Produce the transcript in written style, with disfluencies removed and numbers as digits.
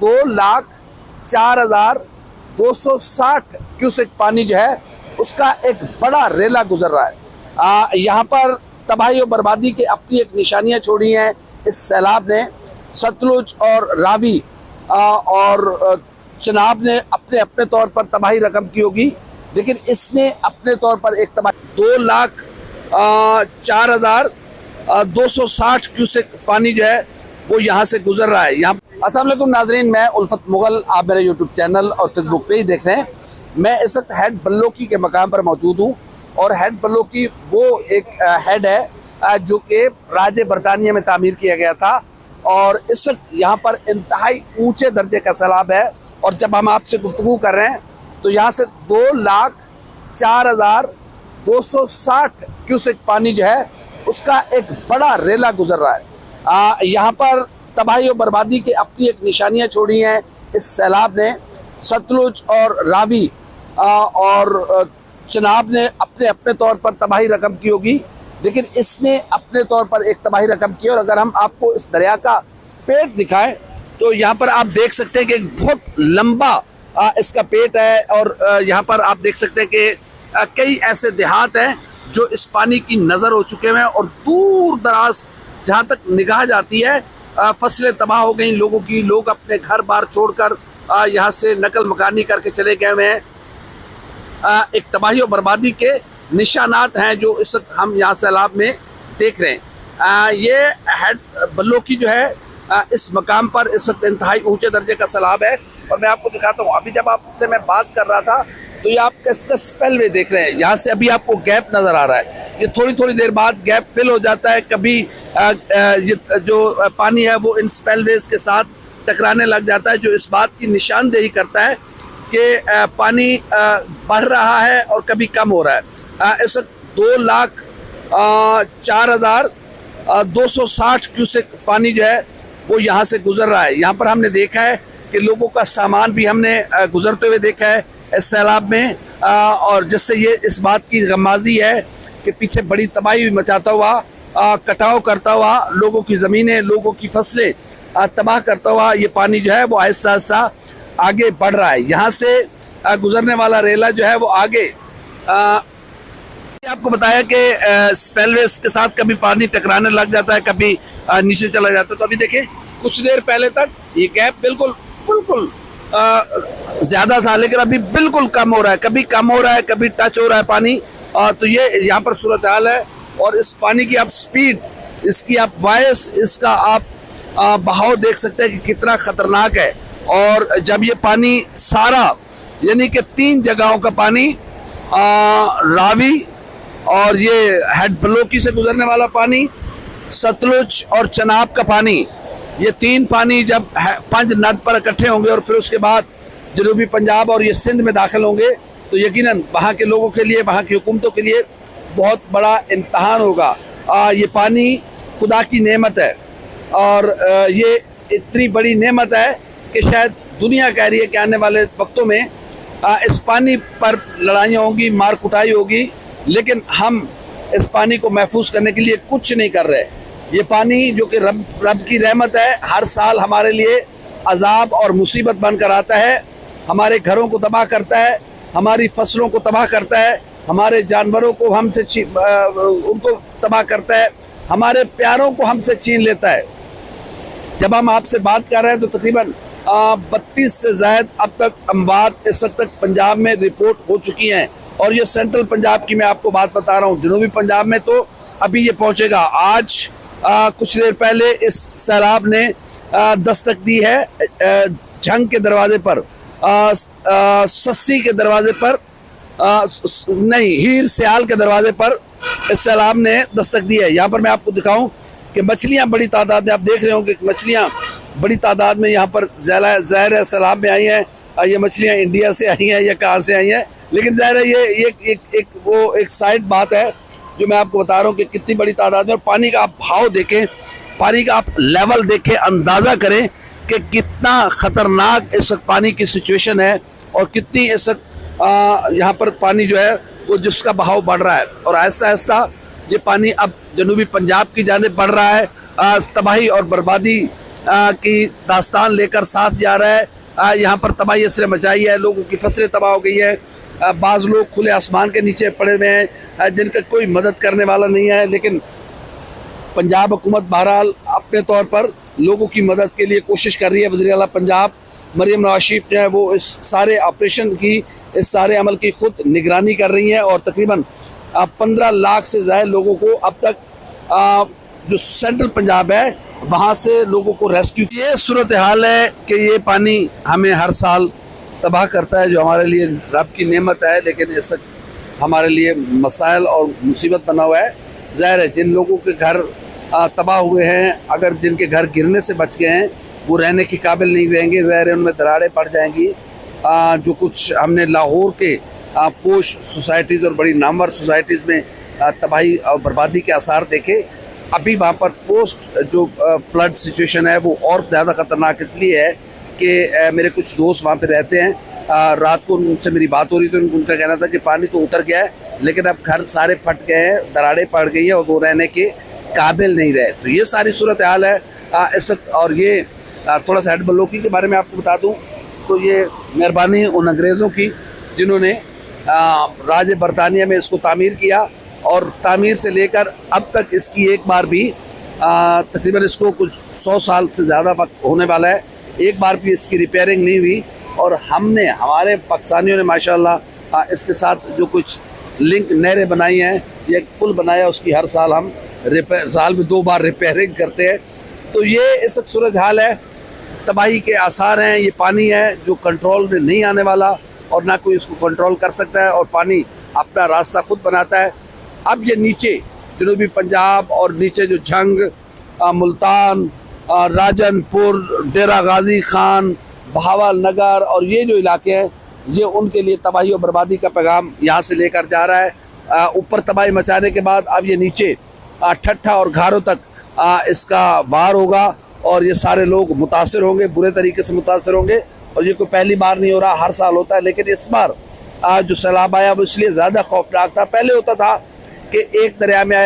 2,04,260 cusec पानी जो है उसका एक बड़ा रेला गुजर रहा है। यहाँ पर तबाही और बर्बादी की अपनी एक निशानियां छोड़ी हैं इस सैलाब ने। सतलुज और रावी और चनाब ने अपने अपने तौर पर तबाही रकम की होगी, लेकिन इसने अपने तौर पर एक तबाही 2,04,260 क्यूसेक पानी जो है वो यहाँ से गुजर रहा है। यहाँ अस्सलाम वालेकुम नाजरीन, मैं उल्फत मुगल, आप मेरे यूट्यूब चैनल और फेसबुक पे ही देख रहे हैं। मैं इस वक्त हेड बल्लोकी के मकाम पर मौजूद हूँ और हेड बल्लोकी वो एक हेड है जो कि राज बरतानिया में तामीर किया गया था और इस वक्त यहाँ पर इंतहाई ऊंचे दर्जे का सैलाब है। और जब हम आपसे गुफ्तगू कर रहे हैं तो यहाँ से 2,04,260 क्यूसेक पानी जो है उसका एक बड़ा रेला गुजर रहा है। यहाँ पर तबाही और बर्बादी की अपनी एक निशानियां छोड़ी हैं इस सैलाब ने। सतलुज और रावी और चनाब ने अपने अपने तौर पर तबाही रकम की होगी, लेकिन इसने अपने तौर पर एक तबाही रकम की। और अगर हम आपको इस दरिया का पेट दिखाएं तो यहाँ पर आप देख सकते हैं कि एक बहुत लंबा इसका पेट है और यहाँ पर आप देख सकते हैं कि कई ऐसे देहात हैं जो इस पानी की नज़र हो चुके हैं और दूर दराज जहाँ तक निगाह जाती है फसलें तबाह हो गई लोगों की। लोग अपने घर बार छोड़कर यहाँ से नकल मकानी करके चले गए हुए हैं। एक तबाही और बर्बादी के निशानात हैं जो इस वक्त हम यहाँ सैलाब में देख रहे हैं। ये हेड बल्लोकी जो है इस मकाम पर इस वक्त इंतहाई ऊंचे दर्जे का सैलाब है। और मैं आपको दिखाता हूँ, अभी जब आपसे मैं बात कर रहा था तो ये आप इसका स्पेलवे देख रहे हैं। यहाँ से अभी आपको गैप नजर आ रहा है, ये थोड़ी थोड़ी देर बाद गैप फिल हो जाता है। कभी जो पानी है वो इन स्पेलवेज के साथ टकराने लग जाता है, जो इस बात की निशानदेही करता है कि पानी बढ़ रहा है और कभी कम हो रहा है। इस वक्त 2,04,260 क्यूसेक पानी जो है वो यहाँ से गुजर रहा है। यहाँ पर हमने देखा है कि लोगों का सामान भी हमने गुजरते हुए देखा है इस सैलाब में, और जिससे ये इस बात की गमाजी है कि पीछे बड़ी तबाही मचाता हुआ, कटाव करता हुआ, लोगों की ज़मीनें, लोगों की फसलें तबाह करता हुआ ये पानी जो है वो आहिस्ता आहिस्ता आगे बढ़ रहा है। यहाँ से गुजरने वाला रेला जो है वो आगे आपको बताया कि स्पेलवेज के साथ कभी पानी टकराने लग जाता है, कभी नीचे चला जाता है। तो अभी देखिए कुछ देर पहले तक ये गैप बिल्कुल ज्यादा था, लेकिन अभी बिल्कुल कम हो रहा है, कभी कम हो रहा है, कभी टच हो रहा है पानी। तो ये यहाँ पर सूरत हाल है। और इस पानी की आप स्पीड, इसकी आप वॉइस, इसका आप बहाव देख सकते हैं कि कितना खतरनाक है। और जब ये पानी सारा, यानी कि 3 जगहों का पानी, रावी और ये हेड बल्लोकी से गुजरने वाला पानी, सतलुज और चनाब का पानी, ये 3 पानी जब पंज नद पर इकट्ठे होंगे और फिर उसके बाद जनूबी पंजाब और ये सिंध में दाखिल होंगे तो यकीनन वहाँ के लोगों के लिए, वहाँ की हुकूमतों के लिए बहुत बड़ा इम्तहान होगा। ये पानी खुदा की नेमत है और ये इतनी बड़ी नेमत है कि शायद दुनिया कह रही है कि आने वाले वक्तों में इस पानी पर लड़ाइयाँ होंगी, मार कुटाई होगी, लेकिन हम इस पानी को महफूज करने के लिए कुछ नहीं कर रहे। ये पानी जो कि रब की रहमत है, हर साल हमारे लिए अजाब और मुसीबत बनकर आता है, हमारे घरों को तबाह करता है, हमारी फसलों को तबाह करता है, हमारे जानवरों को हमसे उनको तबाह करता है, हमारे प्यारों को हमसे छीन लेता है। जब हम आपसे बात कर रहे हैं तो तकरीबन 32 से ज़ायद अब तक अमवात इस वक्त तक पंजाब में रिपोर्ट हो चुकी हैं। और ये सेंट्रल पंजाब की मैं आपको बात बता रहा हूँ, जनूबी पंजाब में तो अभी ये पहुँचेगा। आज कुछ देर पहले इस सैलाब ने दस्तक दी है झंग के दरवाजे पर, सस्सी के दरवाजे पर नहीं, हीर सियाल के दरवाजे पर इस सैलाब ने दस्तक दी है। यहाँ पर मैं आपको दिखाऊं कि मछलियाँ बड़ी तादाद में, आप देख रहे हो कि मछलियाँ बड़ी तादाद में यहाँ पर ज़ाहिर सैलाब में आई हैं। ये मछलियाँ इंडिया से आई हैं या कहाँ से आई हैं, लेकिन ज़ाहिर है ये एक साइड बात है जो मैं आपको बता रहा हूँ कि कितनी बड़ी तादाद में। और पानी का आप भाव देखें, पानी का आप लेवल देखें, अंदाज़ा करें कि कितना ख़तरनाक इस वक्त पानी की सिचुएशन है और कितनी इस वक्त यहाँ पर पानी जो है वो जिसका बहाव बढ़ रहा है। और आहिस्ता आहिस्ता ये पानी अब जनूबी पंजाब की जानिब बढ़ रहा है। तबाही और बर्बादी की दास्तान लेकर साथ जा रहा है। यहाँ पर तबाही इसने मचाई है, लोगों की फसलें तबाह हो गई है। बाज़ लोग खुले आसमान के नीचे पड़े हुए हैं जिनका कोई मदद करने वाला नहीं है, लेकिन पंजाब हुकूमत बहरहाल अपने तौर पर लोगों की मदद के लिए कोशिश कर रही है। वज़ीर आला पंजाब मरियम नवाज शरीफ जो है वो इस सारे ऑपरेशन की, इस सारे अमल की खुद निगरानी कर रही हैं और तकरीबन 15 लाख से ज़्यादा लोगों को अब तक जो सेंट्रल पंजाब है वहाँ से लोगों को रेस्क्यू। ये सूरत हाल है कि ये पानी हमें हर साल तबाह करता है, जो हमारे लिए रब की नेमत है, लेकिन इस हमारे लिए मसाइल और मुसीबत बना हुआ है। ज़ाहिर है जिन लोगों के घर तबाह हुए हैं, अगर जिनके घर गिरने से बच गए हैं, वो रहने के काबिल नहीं रहेंगे, ज़ाहिर है उनमें दरारें पड़ जाएंगी। जो कुछ हमने लाहौर के पोश सोसाइटीज़ और बड़ी नामवर सोसाइटीज़ में तबाही और बर्बादी के आसार देखे, अभी वहाँ पर पोस्ट जो फ्लड सिचुएशन है वो और ज़्यादा ख़तरनाक इसलिए है कि मेरे कुछ दोस्त वहाँ पे रहते हैं। रात को उनसे मेरी बात हो रही तो उनका कहना था कि पानी तो उतर गया है, लेकिन अब घर सारे फट गए हैं, दरारें पड़ गई है और वो रहने के काबिल नहीं रहे। तो ये सारी सूरत हाल है इस वक्त। और ये थोड़ा सा हेड बलोकी के बारे में आपको बता दूँ तो ये मेहरबानी उन अंग्रेज़ों की जिन्होंने राज बरतानिया में इसको तामीर किया, और तामीर से लेकर अब तक इसकी एक बार भी तकरीबन इसको कुछ 100 साल से ज़्यादा वक्त होने वाला है, एक बार भी इसकी रिपेयरिंग नहीं हुई। और हमारे पाकिस्तानियों ने माशाल्लाह इसके साथ जो कुछ लिंक नहरें बनाई हैं, ये एक पुल बनाया, उसकी हर साल हम साल में 2 बार रिपेयरिंग करते हैं। तो ये इस वक्त सूरत हाल है, तबाही के आसार हैं। ये पानी है जो कंट्रोल में नहीं आने वाला और ना कोई इसको कंट्रोल कर सकता है, और पानी अपना रास्ता खुद बनाता है। अब ये नीचे जनूबी पंजाब और नीचे जो झंग, मुल्तान, राजनपुर, डेरा गाजी खान, बहावल नगर और ये जो इलाके हैं, ये उनके लिए तबाही और बर्बादी का पैगाम यहाँ से लेकर जा रहा है। ऊपर तबाही मचाने के बाद अब ये नीचे ठट्ठा और घारों तक इसका वार होगा और ये सारे लोग मुतासिर होंगे, बुरे तरीके से मुतासिर होंगे। और ये कोई पहली बार नहीं हो रहा, हर साल होता है, लेकिन इस बार जो सैलाब आया वो इसलिए ज़्यादा खौफनाक था। पहले होता था कि एक दरिया में आया